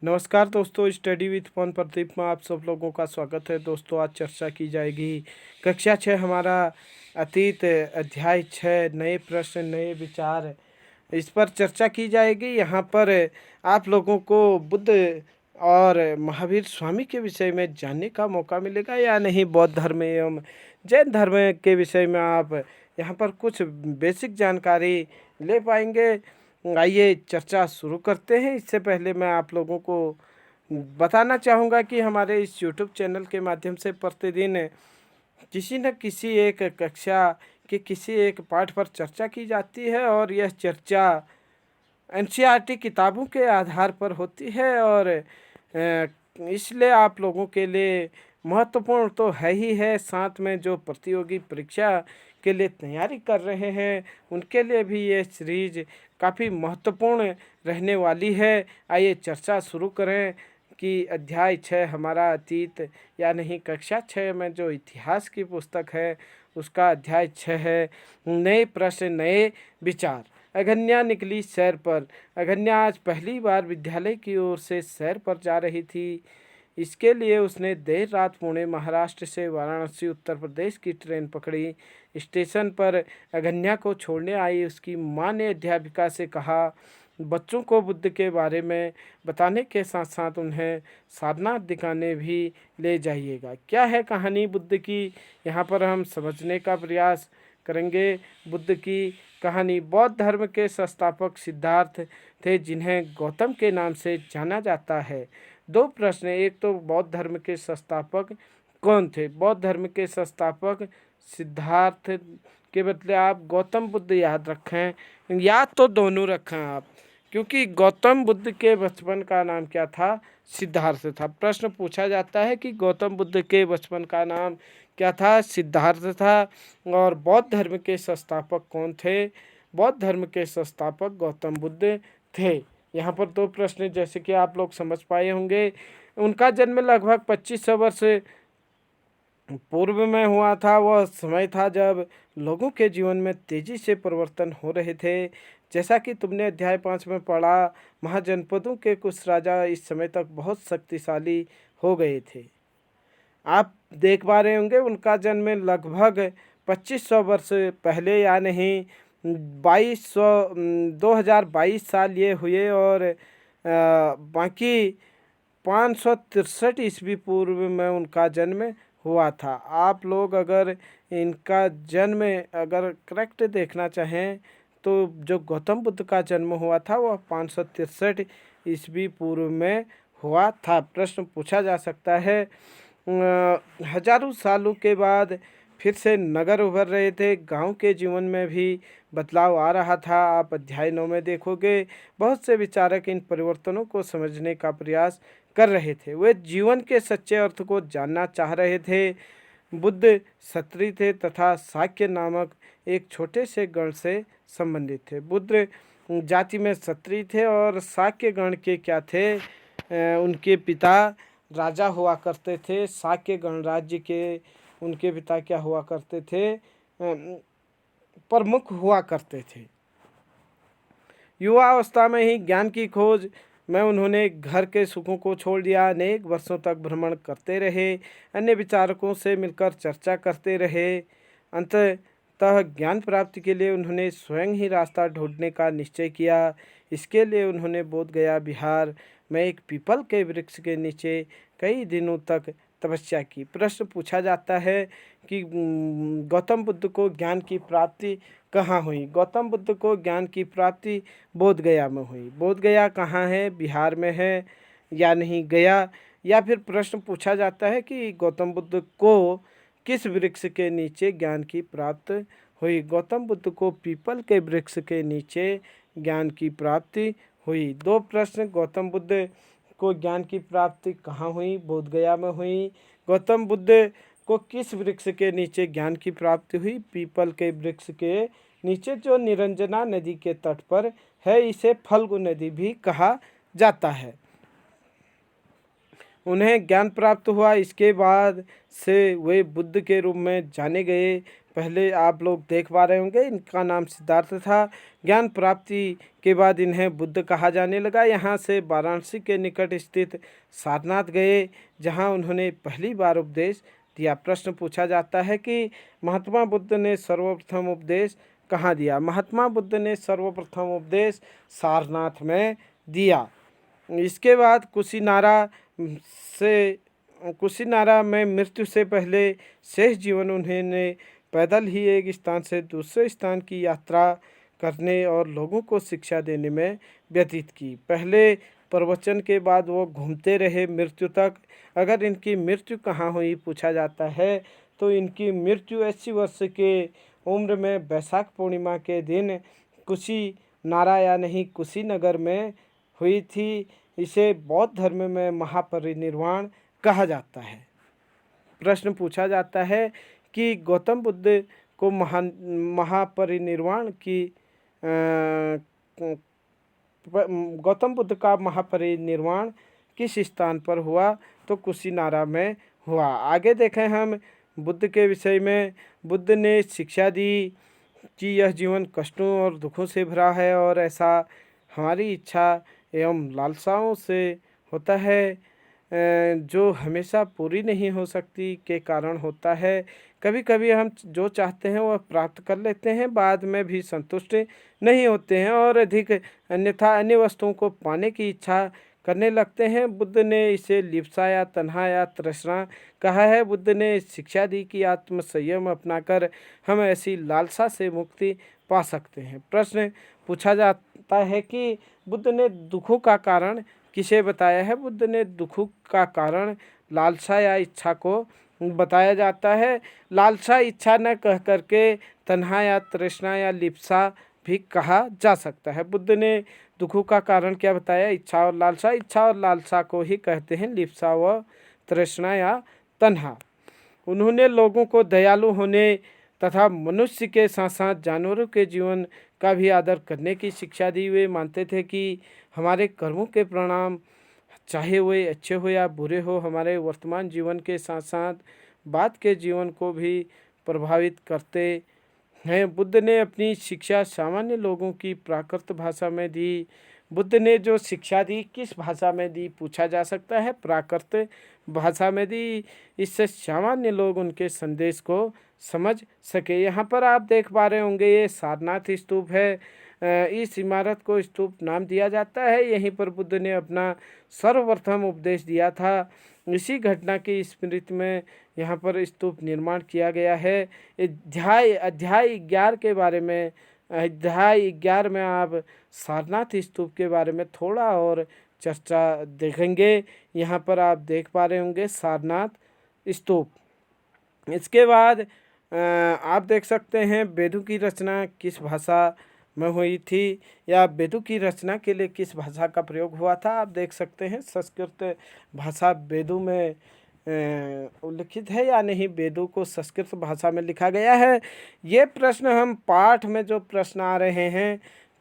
नमस्कार दोस्तों, study with पवन प्रदीप में आप सब लोगों का स्वागत है। दोस्तों, आज चर्चा की जाएगी कक्षा 6 हमारा अतीत अध्याय 6 नए प्रश्न नए विचार, इस पर चर्चा की जाएगी। यहाँ पर आप लोगों को बुद्ध और महावीर स्वामी के विषय में जानने का मौका मिलेगा या नहीं। बौद्ध धर्म एवं जैन धर्म के विषय में आप यहाँ पर कुछ बेसिक जानकारी ले पाएंगे। आइए चर्चा शुरू करते हैं। इससे पहले मैं आप लोगों को बताना चाहूँगा कि हमारे इस यूट्यूब चैनल के माध्यम से प्रतिदिन किसी न किसी एक कक्षा के किसी एक पाठ पर चर्चा की जाती है और यह चर्चा एनसीईआरटी किताबों के आधार पर होती है और इसलिए आप लोगों के लिए महत्वपूर्ण तो है ही है, साथ में जो प्रतियोगी परीक्षा के लिए तैयारी कर रहे हैं उनके लिए भी ये सीरीज काफ़ी महत्वपूर्ण रहने वाली है। आइए चर्चा शुरू करें कि अध्याय 6 हमारा अतीत या नहीं कक्षा 6 में जो इतिहास की पुस्तक है उसका अध्याय 6 है नए प्रश्न नए विचार। अगन्या निकली सैर पर। अगन्या आज पहली बार विद्यालय की ओर से सैर पर जा रही थी। इसके लिए उसने देर रात पुणे महाराष्ट्र से वाराणसी उत्तर प्रदेश की ट्रेन पकड़ी। स्टेशन पर अगन्या को छोड़ने आई उसकी मां ने अध्यापिका से कहा, बच्चों को बुद्ध के बारे में बताने के साथ साथ उन्हें साधना दिखाने भी ले जाइएगा। क्या है कहानी बुद्ध की, यहाँ पर हम समझने का प्रयास करेंगे। बुद्ध की कहानी। बौद्ध धर्म के संस्थापक सिद्धार्थ थे जिन्हें गौतम के नाम से जाना जाता है। दो प्रश्न, एक तो बौद्ध धर्म के संस्थापक कौन थे। बौद्ध धर्म के संस्थापक सिद्धार्थ के बदले आप गौतम बुद्ध याद रखें, याद तो दोनों रखें आप, क्योंकि गौतम बुद्ध के बचपन का नाम क्या था, सिद्धार्थ था। प्रश्न पूछा जाता है कि गौतम बुद्ध के बचपन का नाम क्या था, सिद्धार्थ था। और बौद्ध धर्म के संस्थापक कौन थे, बौद्ध धर्म के संस्थापक गौतम बुद्ध थे। यहाँ पर दो प्रश्न जैसे कि आप लोग समझ पाए होंगे। उनका जन्म लगभग 2500 वर्ष पूर्व में हुआ था। वह समय था जब लोगों के जीवन में तेजी से परिवर्तन हो रहे थे। जैसा कि तुमने अध्याय 5 में पढ़ा, महाजनपदों के कुछ राजा इस समय तक बहुत शक्तिशाली हो गए थे। आप देख पा रहे होंगे उनका जन्म लगभग 2500 वर्ष पहले या नहीं 2022 साल ये हुए और बाकी 563 ईस्वी पूर्व में उनका जन्म हुआ था। आप लोग अगर इनका जन्म अगर करेक्ट देखना चाहें तो जो गौतम बुद्ध का जन्म हुआ था वह 563 ईस्वी पूर्व में हुआ था। प्रश्न पूछा जा सकता है, हजारों सालों के बाद फिर से नगर उभर रहे थे, गांव के जीवन में भी बदलाव आ रहा था। आप अध्याय 9 में देखोगे बहुत से विचारक इन परिवर्तनों को समझने का प्रयास कर रहे थे। वे जीवन के सच्चे अर्थ को जानना चाह रहे थे। बुद्ध क्षत्रिय थे तथा शाक्य नामक एक छोटे से गण से संबंधित थे। बुद्ध जाति में क्षत्रिय थे और शाक्य गण के क्या थे, उनके पिता राजा हुआ करते थे। शाक्य गणराज्य के उनके पिता क्या हुआ करते थे, प्रमुख हुआ करते थे। युवा अवस्था में ही ज्ञान की खोज में उन्होंने घर के सुखों को छोड़ दिया। अनेक वर्षों तक भ्रमण करते रहे, अन्य विचारकों से मिलकर चर्चा करते रहे। अंततः ज्ञान प्राप्ति के लिए उन्होंने स्वयं ही रास्ता ढूंढने का निश्चय किया। इसके लिए उन्होंने बोध गया बिहार में एक पीपल के वृक्ष के नीचे कई दिनों तक तपस्या की। प्रश्न पूछा जाता है कि गौतम बुद्ध को ज्ञान की प्राप्ति कहाँ हुई। गौतम बुद्ध को ज्ञान की प्राप्ति बोध गया में हुई। बोध गया कहाँ है, बिहार में है या नहीं गया। या फिर प्रश्न पूछा जाता है कि गौतम बुद्ध को किस वृक्ष के नीचे ज्ञान की प्राप्ति हुई। गौतम बुद्ध को पीपल के वृक्ष के नीचे ज्ञान की प्राप्ति हुई। दो प्रश्न, गौतम बुद्ध को ज्ञान की प्राप्ति कहाँ हुई, बोध गया में हुई। गौतम बुद्ध को किस वृक्ष के नीचे ज्ञान की प्राप्ति हुई, पीपल के वृक्ष के नीचे जो निरंजना नदी के तट पर है। इसे फल्गु नदी भी कहा जाता है। उन्हें ज्ञान प्राप्त हुआ। इसके बाद से वे बुद्ध के रूप में जाने गए। पहले आप लोग देख पा रहे होंगे, इनका नाम सिद्धार्थ था। ज्ञान प्राप्ति के बाद इन्हें बुद्ध कहा जाने लगा। यहाँ से वाराणसी के निकट स्थित सारनाथ गए, जहाँ उन्होंने पहली बार उपदेश दिया। प्रश्न पूछा जाता है कि महात्मा बुद्ध ने सर्वप्रथम उपदेश कहाँ दिया। महात्मा बुद्ध ने सर्वप्रथम उपदेश सारनाथ में दिया। इसके बाद कुशीनारा में मृत्यु से पहले शेष जीवन उन्होंने पैदल ही एक स्थान से दूसरे स्थान की यात्रा करने और लोगों को शिक्षा देने में व्यतीत की। पहले प्रवचन के बाद वो घूमते रहे मृत्यु तक। अगर इनकी मृत्यु कहाँ हुई पूछा जाता है, तो इनकी मृत्यु 80 वर्ष के उम्र में वैशाख पूर्णिमा के दिन कुशीनारा या नहीं कुशीनगर में हुई थी। इसे बौद्ध धर्म में महापरिनिर्वाण कहा जाता है। प्रश्न पूछा जाता है कि गौतम बुद्ध को गौतम बुद्ध का महापरिनिर्वाण किस स्थान पर हुआ, तो कुशीनारा में हुआ। आगे देखें हम बुद्ध के विषय में। बुद्ध ने शिक्षा दी कि यह जीवन कष्टों और दुखों से भरा है और ऐसा हमारी इच्छा एवं लालसाओं से होता है, जो हमेशा पूरी नहीं हो सकती के कारण होता है। कभी कभी हम जो चाहते हैं वह प्राप्त कर लेते हैं, बाद में भी संतुष्ट नहीं होते हैं और अधिक अन्यथा अन्य वस्तुओं को पाने की इच्छा करने लगते हैं। बुद्ध ने इसे लिप्सा या तन्हा या तृष्णा कहा है। बुद्ध ने शिक्षा दी कि आत्म संयम अपनाकर हम ऐसी लालसा से मुक्ति पा सकते हैं। प्रश्न पूछा जाता है कि बुद्ध ने दुखों का कारण किसे बताया है। बुद्ध ने दुखों का कारण लालसा या इच्छा को बताया जाता है। लालसा इच्छा न कह करके तन्हा या तृष्णा या लिप्सा भी कहा जा सकता है। बुद्ध ने दुखों का कारण क्या बताया, इच्छा और लालसा। इच्छा और लालसा को ही कहते हैं लिप्सा व तृष्णा या तन्हा। उन्होंने लोगों को दयालु होने तथा मनुष्य के साथ साथ जानवरों के जीवन का भी आदर करने की शिक्षा दी। वे मानते थे कि हमारे कर्मों के परिणाम चाहे वे अच्छे हो या बुरे हो, हमारे वर्तमान जीवन के साथ साथ बाद के जीवन को भी प्रभावित करते हैं। बुद्ध ने अपनी शिक्षा सामान्य लोगों की प्राकृत भाषा में दी। बुद्ध ने जो शिक्षा दी किस भाषा में दी पूछा जा सकता है, प्राकृत भाषा में दी। इससे सामान्य लोग उनके संदेश को समझ सके। यहाँ पर आप देख पा रहे होंगे ये सारनाथ स्तूप है। इस इमारत को स्तूप नाम दिया जाता है। यहीं पर बुद्ध ने अपना सर्वप्रथम उपदेश दिया था। इसी घटना की स्मृति में यहाँ पर स्तूप निर्माण किया गया है। अध्याय 11 के बारे में, अध्याय 11 में आप सारनाथ स्तूप के बारे में थोड़ा और चर्चा देखेंगे। यहाँ पर आप देख पा रहे होंगे सारनाथ स्तूप। इसके बाद आप देख सकते हैं वेदों की रचना किस भाषा में हुई थी, या वेदों की रचना के लिए किस भाषा का प्रयोग हुआ था। आप देख सकते हैं संस्कृत भाषा वेदों में उल्लिखित है या नहीं, वेदों को संस्कृत भाषा में लिखा गया है। ये प्रश्न हम पाठ में जो प्रश्न आ रहे हैं,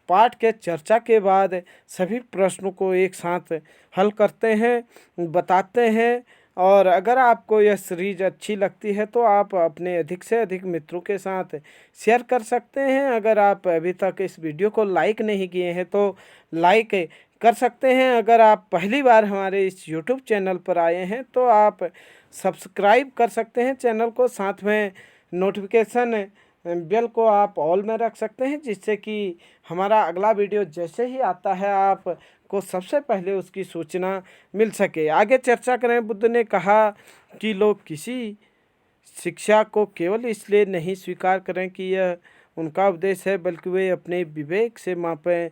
पाठ के चर्चा के बाद सभी प्रश्नों को एक साथ हल करते हैं, बताते हैं। और अगर आपको यह सीरीज अच्छी लगती है तो आप अपने अधिक से अधिक मित्रों के साथ शेयर कर सकते हैं। अगर आप अभी तक इस वीडियो को लाइक नहीं किए हैं तो लाइक कर सकते हैं। अगर आप पहली बार हमारे इस यूट्यूब चैनल पर आए हैं तो आप सब्सक्राइब कर सकते हैं चैनल को। साथ में नोटिफिकेशन बेल को आप ऑल में रख सकते हैं, जिससे कि हमारा अगला वीडियो जैसे ही आता है आपको सबसे पहले उसकी सूचना मिल सके। आगे चर्चा करें। बुद्ध ने कहा कि लोग किसी शिक्षा को केवल इसलिए नहीं स्वीकार करें कि यह उनका उपदेश है, बल्कि वे अपने विवेक से मापें।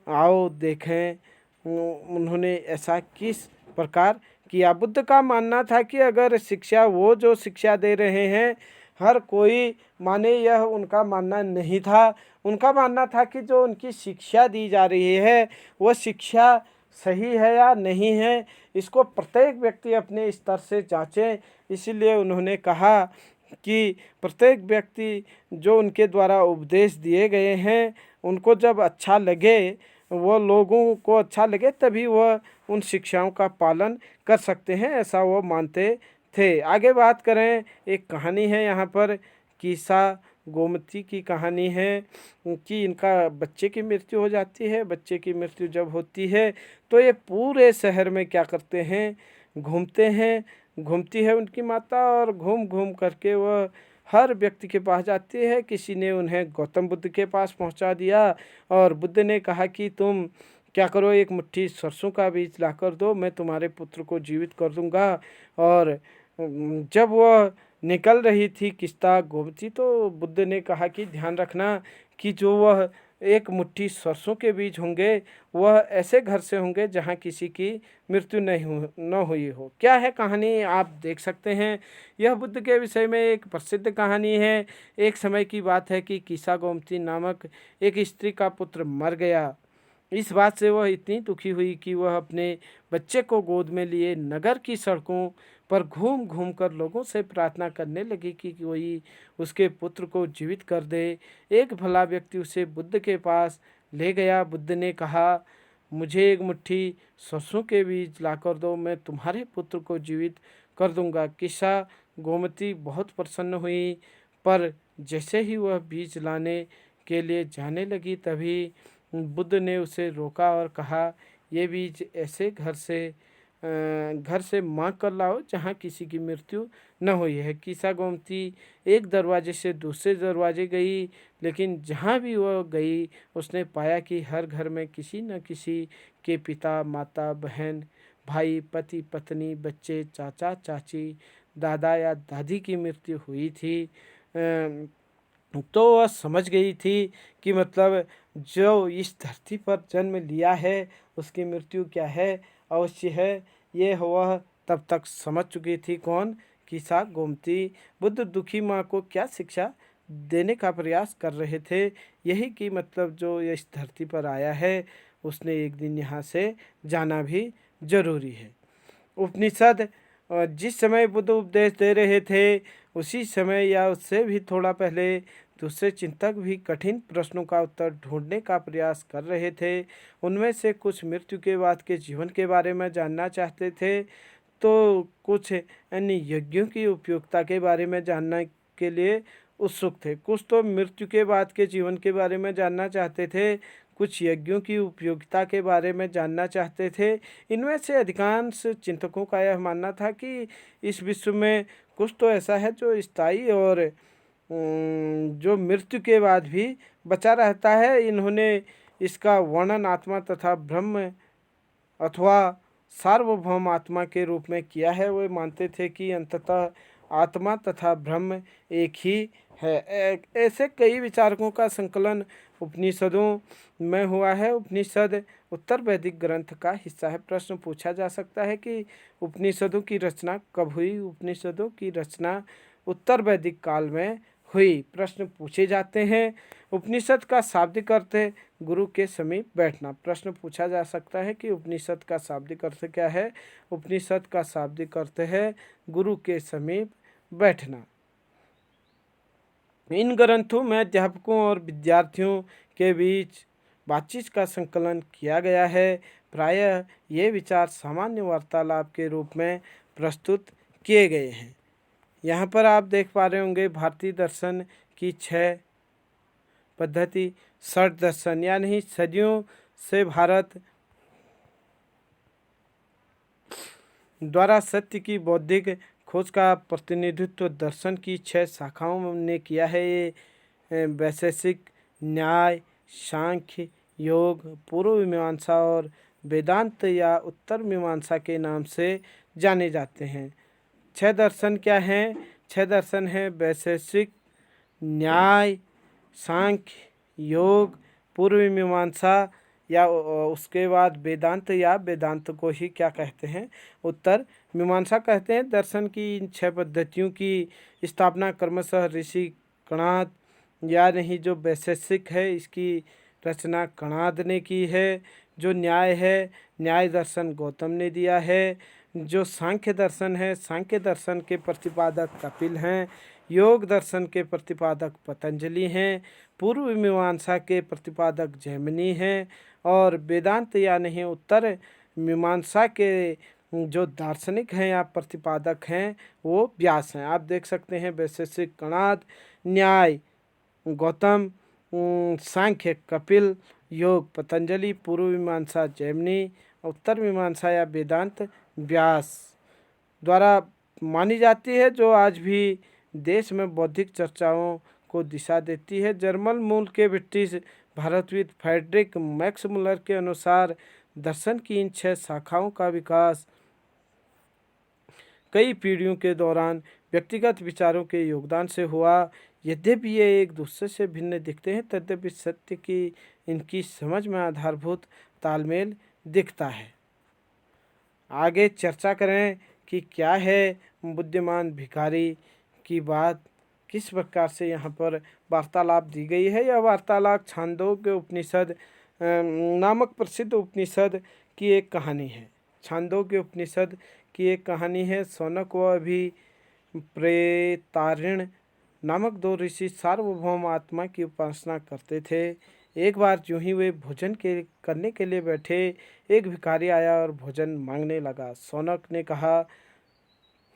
आओ देखें उन्होंने ऐसा किस प्रकार किया। बुद्ध का मानना था कि अगर शिक्षा, वो जो शिक्षा दे रहे हैं हर कोई माने, यह उनका मानना नहीं था। उनका मानना था कि जो उनकी शिक्षा दी जा रही है वह शिक्षा सही है या नहीं है, इसको प्रत्येक व्यक्ति अपने स्तर से जांचे। इसीलिए उन्होंने कहा कि प्रत्येक व्यक्ति जो उनके द्वारा उपदेश दिए गए हैं उनको जब अच्छा लगे, वो लोगों को अच्छा लगे, तभी वह उन शिक्षाओं का पालन कर सकते हैं, ऐसा वो मानते थे। आगे बात करें, एक कहानी है यहाँ पर, किस्सा गोमती की कहानी है कि इनका बच्चे की मृत्यु हो जाती है। बच्चे की मृत्यु जब होती है तो ये पूरे शहर में क्या करते हैं, घूमते हैं। घूमती है उनकी माता और घूम घूम करके वह हर व्यक्ति के पास जाती है। किसी ने उन्हें गौतम बुद्ध के पास पहुंचा दिया और बुद्ध ने कहा कि तुम क्या करो, एक मुट्ठी सरसों का बीज लाकर दो, मैं तुम्हारे पुत्र को जीवित कर दूंगा। और जब वह निकल रही थी किस्ता गोमती, तो बुद्ध ने कहा कि ध्यान रखना कि जो वह एक मुट्ठी सरसों के बीज होंगे वह ऐसे घर से होंगे जहाँ किसी की मृत्यु न हुई हो। क्या है कहानी, आप देख सकते हैं। यह बुद्ध के विषय में एक प्रसिद्ध कहानी है। एक समय की बात है कि किस्सा गोमती नामक एक स्त्री का पुत्र मर गया। इस बात से वह इतनी दुखी हुई कि वह अपने बच्चे को गोद में लिए नगर की सड़कों पर घूम घूम कर लोगों से प्रार्थना करने लगी कि कोई उसके पुत्र को जीवित कर दे। एक भला व्यक्ति उसे बुद्ध के पास ले गया। बुद्ध ने कहा, मुझे एक मुट्ठी सरसों के बीज लाकर दो, मैं तुम्हारे पुत्र को जीवित कर दूंगा। किस्सा गोमती बहुत प्रसन्न हुई, पर जैसे ही वह बीज लाने के लिए जाने लगी तभी बुद्ध ने उसे रोका और कहा, ये बीज ऐसे घर से मांग कर लाओ जहाँ किसी की मृत्यु न हुई है। किस्सा गोमती एक दरवाजे से दूसरे दरवाजे गई, लेकिन जहाँ भी वह गई उसने पाया कि हर घर में किसी न किसी के पिता, माता, बहन, भाई, पति, पत्नी, बच्चे, चाचा, चाची, दादा या दादी की मृत्यु हुई थी। तो वह समझ गई थी कि मतलब जो इस धरती पर जन्म लिया है उसकी मृत्यु क्या है, अवश्य है। ये वह तब तक समझ चुकी थी। कौन? किस्सा गोमती। बुद्ध दुखी माँ को क्या शिक्षा देने का प्रयास कर रहे थे, यही कि मतलब जो इस धरती पर आया है उसने एक दिन यहाँ से जाना भी जरूरी है। उपनिषद जिस समय बुद्ध उपदेश दे रहे थे उसी समय या उससे भी थोड़ा पहले दूसरे चिंतक भी कठिन प्रश्नों का उत्तर ढूंढने का प्रयास कर रहे थे। उनमें से कुछ मृत्यु के बाद के जीवन के बारे में जानना चाहते थे, तो कुछ अन्य यज्ञों की उपयोगिता के बारे में जानने के लिए उत्सुक थे। कुछ तो मृत्यु के बाद के जीवन के बारे में जानना चाहते थे, कुछ यज्ञों की उपयोगिता के बारे में जानना चाहते थे। इनमें से अधिकांश चिंतकों का यह मानना था कि इस विश्व में कुछ तो ऐसा है जो स्थायी और जो मृत्यु के बाद भी बचा रहता है। इन्होंने इसका वर्णन आत्मा तथा ब्रह्म अथवा सार्वभौम आत्मा के रूप में किया है। वे मानते थे कि अंततः आत्मा तथा ब्रह्म एक ही है। ऐसे कई विचारकों का संकलन उपनिषदों में हुआ है। उपनिषद उत्तर वैदिक ग्रंथ का हिस्सा है। प्रश्न पूछा जा सकता है कि उपनिषदों की रचना कब हुई? उपनिषदों की रचना उत्तर वैदिक काल में हुई। प्रश्न पूछे जाते हैं। उपनिषद का शाब्दिक अर्थ है गुरु के समीप बैठना। प्रश्न पूछा जा सकता है कि उपनिषद का शाब्दिक अर्थ क्या है? उपनिषद का शाब्दिक अर्थ है गुरु के समीप बैठना। इन ग्रंथों में अध्यापकों और विद्यार्थियों के बीच बातचीत का संकलन किया गया है। प्रायः ये विचार सामान्य वार्तालाप के रूप में प्रस्तुत किए गए हैं। यहाँ पर आप देख पा रहे होंगे भारतीय दर्शन की 6 पद्धति। षट दर्शन यानी सदियों से भारत द्वारा सत्य की बौद्धिक खोज का प्रतिनिधित्व दर्शन की 6 शाखाओं ने किया है। ये वैशेषिक, न्याय, सांख्य, योग, पूर्व मीमांसा और वेदांत या उत्तर मीमांसा के नाम से जाने जाते हैं। 6 दर्शन क्या हैं? 6 दर्शन हैं वैशेषिक, न्याय, सांख्य, योग, पूर्व मीमांसा या उसके बाद वेदांत या वेदांत को ही क्या कहते हैं? उत्तर मीमांसा कहते हैं। दर्शन की इन 6 पद्धतियों की स्थापना क्रमशः ऋषि कणाद या नहीं जो वैशेषिक है इसकी रचना कणाद ने की है। जो न्याय है, न्याय दर्शन गौतम ने दिया है। जो सांख्य दर्शन है, सांख्य दर्शन के प्रतिपादक कपिल हैं। योग दर्शन के प्रतिपादक पतंजलि हैं। पूर्व मीमांसा के प्रतिपादक जैमिनी हैं। और वेदांत या नहीं उत्तर मीमांसा के जो दार्शनिक हैं या प्रतिपादक हैं वो व्यास हैं। आप देख सकते हैं वैशेषिक कणाद, न्याय गौतम, सांख्य कपिल, योग पतंजलि, पूर्व मीमांसा जैमिनी, उत्तर मीमांसा या वेदांत व्यास द्वारा मानी जाती है, जो आज भी देश में बौद्धिक चर्चाओं को दिशा देती है। जर्मन मूल के ब्रिटिश भारतविद फ्रेडरिक मैक्स मुलर के अनुसार दर्शन की इन 6 शाखाओं का विकास कई पीढ़ियों के दौरान व्यक्तिगत विचारों के योगदान से हुआ। यद्यपि ये एक दूसरे से भिन्न दिखते हैं, तद्यपि सत्य की इनकी समझ में आधारभूत तालमेल दिखता है। आगे चर्चा करें कि क्या है बुद्धिमान भिखारी की बात, किस प्रकार से यहाँ पर वार्तालाप दी गई है। यह वार्तालाप छांदोग्य उपनिषद नामक प्रसिद्ध उपनिषद की एक कहानी है। छांदोग्य उपनिषद की एक कहानी है। शौनक व अभिप्रेतारिण नामक 2 ऋषि सार्वभौम आत्मा की उपासना करते थे। एक बार यूं ही वे भोजन करने के लिए बैठे, एक भिखारी आया और भोजन मांगने लगा। शौनक ने कहा,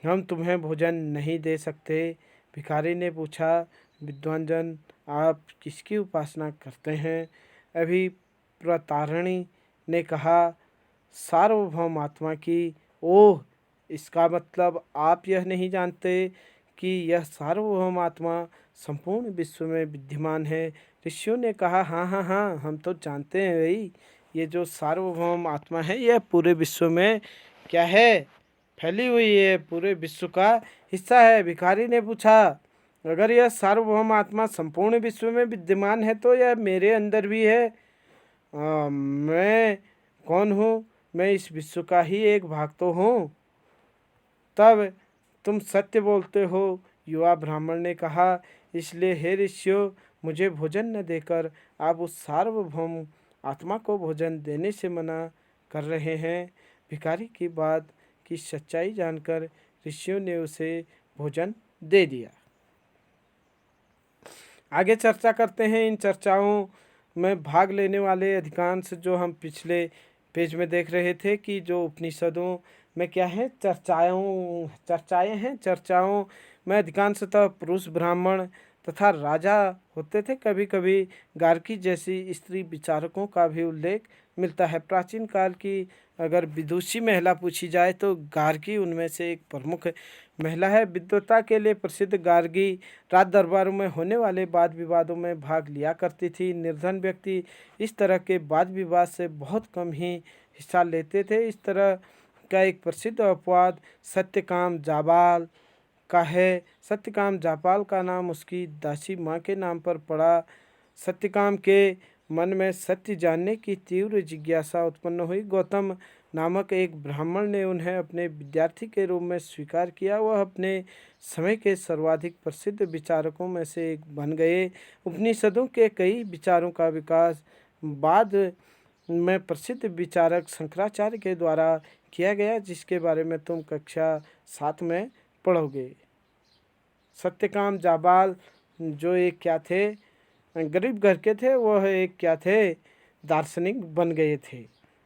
हम तुम्हें भोजन नहीं दे सकते। भिखारी ने पूछा, विद्वान जन, आप किसकी उपासना करते हैं? अभिप्रतारिणी ने कहा, सार्वभौम आत्मा की। ओह, इसका मतलब आप यह नहीं जानते कि यह सार्वभौम आत्मा संपूर्ण विश्व में विद्यमान है। ऋषियों ने कहा, हाँ हाँ हाँ, हम तो जानते हैं भाई, ये जो सार्वभौम आत्मा है यह पूरे विश्व में क्या है, फैली हुई है, पूरे विश्व का हिस्सा है। भिखारी ने पूछा, अगर यह सार्वभौम आत्मा संपूर्ण विश्व में विद्यमान है तो यह मेरे अंदर भी है। मैं कौन हूँ? मैं इस विश्व का ही एक भाग तो हूँ। तब तुम सत्य बोलते हो, युवा ब्राह्मण ने कहा। इसलिए हे ऋषियों, मुझे भोजन न देकर आप उस सार्वभौम आत्मा को भोजन देने से मना कर रहे हैं। भिखारी की बात की सच्चाई जानकर ऋषियों ने उसे भोजन दे दिया। आगे चर्चा करते हैं। इन चर्चाओं में भाग लेने वाले अधिकांश, जो हम पिछले पेज में देख रहे थे कि जो उपनिषदों में क्या है, चर्चाएं हैं। चर्चाओं में अधिकांशतः पुरुष ब्राह्मण तथा राजा होते थे। कभी कभी गार्गी जैसी स्त्री विचारकों का भी उल्लेख मिलता है। प्राचीन काल की अगर विदुषी महिला पूछी जाए तो गार्गी उनमें से एक प्रमुख महिला है। विद्वता के लिए प्रसिद्ध गार्गी राज दरबारों में होने वाले वाद विवादों में भाग लिया करती थी। निर्धन व्यक्ति इस तरह के वाद विवाद से बहुत कम ही हिस्सा लेते थे। इस तरह का एक प्रसिद्ध अपवाद सत्यकाम जाबाल का है। सत्यकाम जापाल का नाम उसकी दासी माँ के नाम पर पड़ा। सत्यकाम के मन में सत्य जानने की तीव्र जिज्ञासा उत्पन्न हुई। गौतम नामक एक ब्राह्मण ने उन्हें अपने विद्यार्थी के रूप में स्वीकार किया। वह अपने समय के सर्वाधिक प्रसिद्ध विचारकों में से एक बन गए। उपनिषदों के कई विचारों का विकास बाद में प्रसिद्ध विचारक शंकराचार्य के द्वारा किया गया, जिसके बारे में तुम कक्षा 7 में पढ़ोगे। सत्यकाम जाबाल जो एक क्या थे, गरीब घर के थे, वह एक क्या थे, दार्शनिक बन गए थे।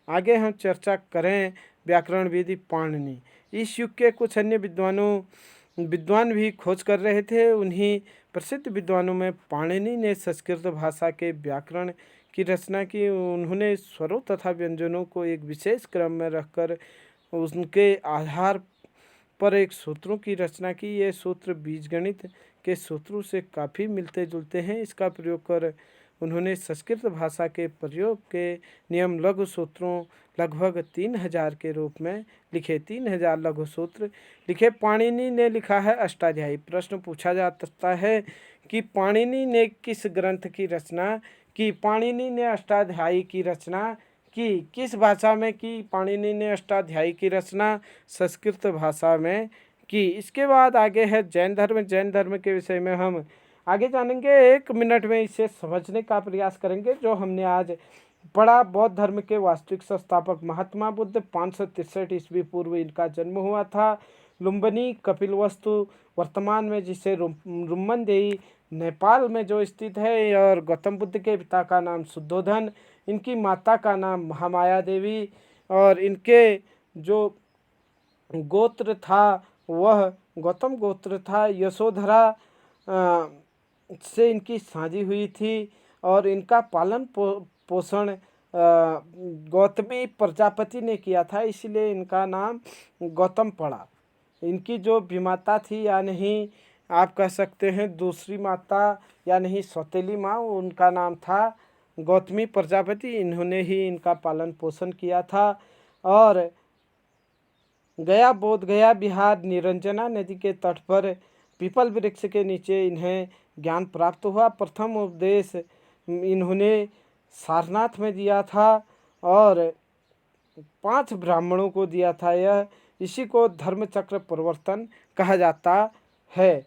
आगे हम चर्चा करें व्याकरण विधि पाणिनि। इस युग के कुछ अन्य विद्वान भी खोज कर रहे थे। उन्हीं प्रसिद्ध विद्वानों में पाणिनि ने संस्कृत भाषा के व्याकरण की रचना की। उन्होंने स्वरों तथा व्यंजनों को एक विशेष क्रम में रखकर उनके आधार पर एक सूत्रों की रचना की। ये सूत्र बीजगणित के सूत्रों से काफ़ी मिलते जुलते हैं। इसका प्रयोग कर उन्होंने संस्कृत भाषा के प्रयोग के नियम लघु सूत्रों लगभग 3000 के रूप में लिखे। 3000 लघु सूत्र लिखे। पाणिनि ने लिखा है अष्टाध्यायी। प्रश्न पूछा जा सकता है कि पाणिनि ने किस ग्रंथ की रचना की? पाणिनि ने अष्टाध्यायी की रचना की। किस भाषा में की? पाणिनि ने अष्टाध्यायी की रचना संस्कृत भाषा में की। इसके बाद आगे है जैन धर्म। जैन धर्म के विषय में हम आगे जानेंगे। 1 मिनट में इसे समझने का प्रयास करेंगे। जो हमने आज पढ़ा, बौद्ध धर्म के वास्तविक संस्थापक महात्मा बुद्ध, 563 ईस्वी पूर्व इनका जन्म हुआ था। लुम्बिनी कपिलवस्तु वर्तमान में जिसे रुम्मनदेही नेपाल में जो स्थित है, और गौतम बुद्ध के पिता का नाम शुद्धोधन, इनकी माता का नाम महामाया देवी, और इनके जो गोत्र था वह गौतम गोत्र था। यशोधरा से इनकी शादी हुई थी और इनका पालन पोषण गौतमी प्रजापति ने किया था, इसलिए इनका नाम गौतम पड़ा। इनकी जो विमाता थी या नहीं आप कह सकते हैं दूसरी माता या नहीं सौतेली माँ, उनका नाम था गौतमी प्रजापति। इन्होंने ही इनका पालन पोषण किया था। और गया बोध गया बिहार निरंजना नदी के तट पर पीपल वृक्ष के नीचे इन्हें ज्ञान प्राप्त हुआ। प्रथम उपदेश इन्होंने सारनाथ में दिया था और 5 ब्राह्मणों को दिया था। यह इसी को धर्मचक्र प्रवर्तन कहा जाता है।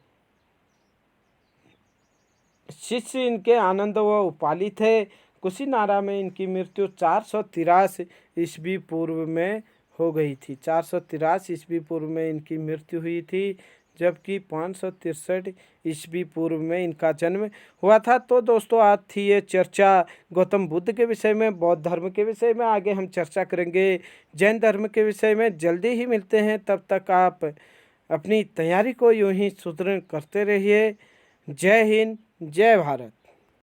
शिष्य इनके आनंद व उपाली थे। कुशीनारा में इनकी मृत्यु 483 ईस्वी पूर्व में हो गई थी। 483 ईस्वी पूर्व में इनकी मृत्यु हुई थी, जबकि 563 ईस्वी पूर्व में इनका जन्म हुआ था। तो दोस्तों आज थी ये चर्चा गौतम बुद्ध के विषय में, बौद्ध धर्म के विषय में। आगे हम चर्चा करेंगे जैन धर्म के विषय में। जल्दी ही मिलते हैं, तब तक आप अपनी तैयारी को यूं ही सुदृढ़ करते रहिए। जय हिंद, जय भारत।